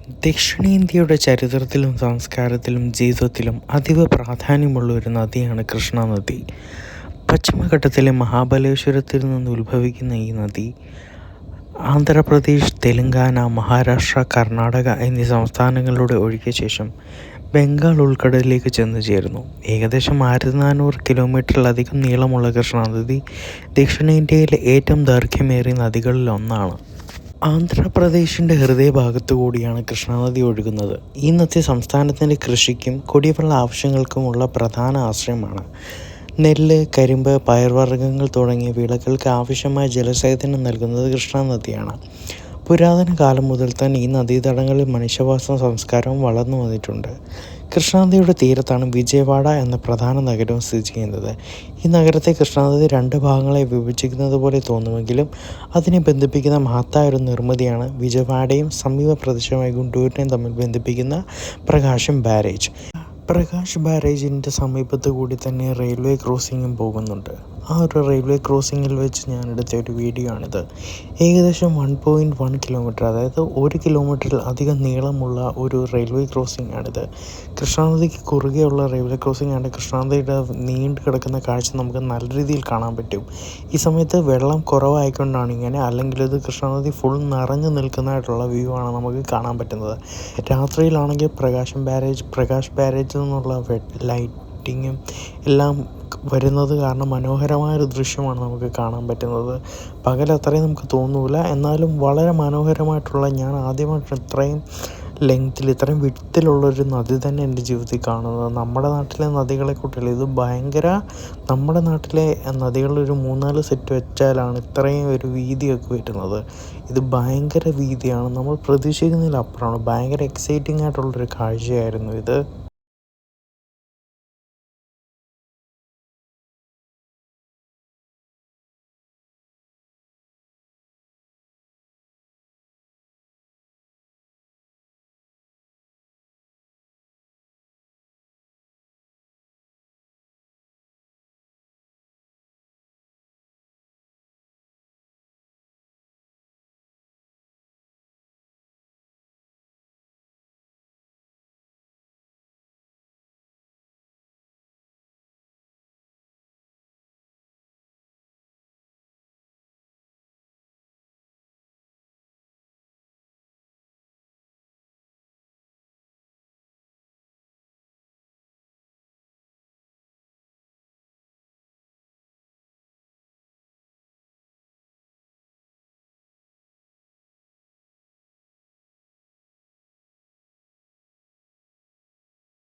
ദക്ഷിണേന്ത്യയുടെ ചരിത്രത്തിലും സംസ്കാരത്തിലും ജീവിതത്തിലും അതീവ പ്രാധാന്യമുള്ള ഒരു നദിയാണ് കൃഷ്ണ നദി. പശ്ചിമഘട്ടത്തിലെ മഹാബലേശ്വരത്തിൽ നിന്ന് ഉത്ഭവിക്കുന്ന ഈ നദി ആന്ധ്രാപ്രദേശ്, തെലങ്കാന, മഹാരാഷ്ട്ര, കർണാടക എന്നീ സംസ്ഥാനങ്ങളിലൂടെ ഒഴുകിയ ശേഷം ബംഗാൾ ഉൾക്കടലിലേക്ക് ചെന്ന് ചേരുന്നു. ഏകദേശം 1400 കിലോമീറ്ററിലധികം നീളമുള്ള കൃഷ്ണാനദി ദക്ഷിണേന്ത്യയിലെ ഏറ്റവും ദൈർഘ്യമേറിയ നദികളിൽ ഒന്നാണ്. ആന്ധ്രാപ്രദേശിൻ്റെ ഹൃദയഭാഗത്തു കൂടിയാണ് കൃഷ്ണാനദി ഒഴുകുന്നത്. ഈ നദി സംസ്ഥാനത്തിൻ്റെ കൃഷിക്കും കുടിവെള്ള ആവശ്യങ്ങൾക്കുമുള്ള പ്രധാന ആശ്രയമാണ്. നെല്ല്, കരിമ്പ്, പയർവർഗ്ഗങ്ങൾ തുടങ്ങിയ വിളകൾക്ക് ആവശ്യമായ ജലസേചനം നൽകുന്നത് കൃഷ്ണാനദിയാണ്. പുരാതന കാലം മുതൽ തന്നെ ഈ നദീതടങ്ങളിൽ മനുഷ്യവാസവും സംസ്കാരവും വളർന്നു വന്നിട്ടുണ്ട്. കൃഷ്ണാനദിയുടെ തീരത്താണ് വിജയവാഡ എന്ന പ്രധാന നഗരവും സ്ഥിതി ചെയ്യുന്നത്. ഈ നഗരത്തെ കൃഷ്ണാനദി 2 ഭാഗങ്ങളായി വിഭജിക്കുന്നത് പോലെ തോന്നുമെങ്കിലും അതിനെ ബന്ധിപ്പിക്കുന്ന മഹത്തായ ഒരു നിർമ്മിതിയാണ് വിജയവാഡയും സമീപ പ്രദേശമായ ഗുണ്ടൂരിനെയും തമ്മിൽ ബന്ധിപ്പിക്കുന്ന പ്രകാശം ബാരേജ്. പ്രകാശ് ബാരേജിൻ്റെ സമീപത്ത് കൂടി തന്നെ റെയിൽവേ ക്രോസിങ്ങും പോകുന്നുണ്ട്. ആ ഒരു റെയിൽവേ ക്രോസിങ്ങിൽ വെച്ച് ഞാൻ എടുത്ത ഒരു വീഡിയോ ആണിത്. ഏകദേശം 1.1 കിലോമീറ്റർ, അതായത് 1 കിലോമീറ്ററിൽ അധികം നീളമുള്ള ഒരു റെയിൽവേ ക്രോസിംഗ് ആണിത്. കൃഷ്ണാനദിക്ക് കുറുകെയുള്ള റെയിൽവേ ക്രോസിംഗ് ആണ്. കൃഷ്ണാനദിയുടെ നീണ്ടു കിടക്കുന്ന കാഴ്ച നമുക്ക് നല്ല രീതിയിൽ കാണാൻ പറ്റും. ഈ സമയത്ത് വെള്ളം കുറവായിക്കൊണ്ടാണ് ഇങ്ങനെ, അല്ലെങ്കിൽ ഇത് കൃഷ്ണാനദി ഫുൾ നിറഞ്ഞു നിൽക്കുന്നതായിട്ടുള്ള വ്യൂ ആണ് നമുക്ക് കാണാൻ പറ്റുന്നത്. രാത്രിയിലാണെങ്കിൽ പ്രകാശ് ബാരേജിൽ നിന്നുള്ള ലൈറ്റിങ്ങും എല്ലാം വരുന്നത് കാരണം മനോഹരമായൊരു ദൃശ്യമാണ് നമുക്ക് കാണാൻ പറ്റുന്നത്. പകൽ അത്രയും നമുക്ക് തോന്നൂല, എന്നാലും വളരെ മനോഹരമായിട്ടുള്ള, ഞാൻ ആദ്യമായിട്ട് ഇത്രയും ലെങ്ത്തിൽ, ഇത്രയും വിഡ്ത്തിലുള്ളൊരു നദി തന്നെ എൻ്റെ ജീവിതത്തിൽ കാണുന്നത്. നമ്മുടെ നാട്ടിലെ നദികളെ കൂട്ടില്ല, ഇത് ഭയങ്കര, നമ്മുടെ നാട്ടിലെ നദികളൊരു 3-4 സെറ്റ് വെച്ചാലാണ് ഇത്രയും ഒരു വീതിയൊക്കെ വരുന്നത്. ഇത് ഭയങ്കര വീതിയാണ്, നമ്മൾ പ്രതീക്ഷിക്കുന്നതിലപ്പുറമാണ്. ഭയങ്കര എക്സൈറ്റിംഗ് ആയിട്ടുള്ളൊരു കാഴ്ചയായിരുന്നു ഇത്.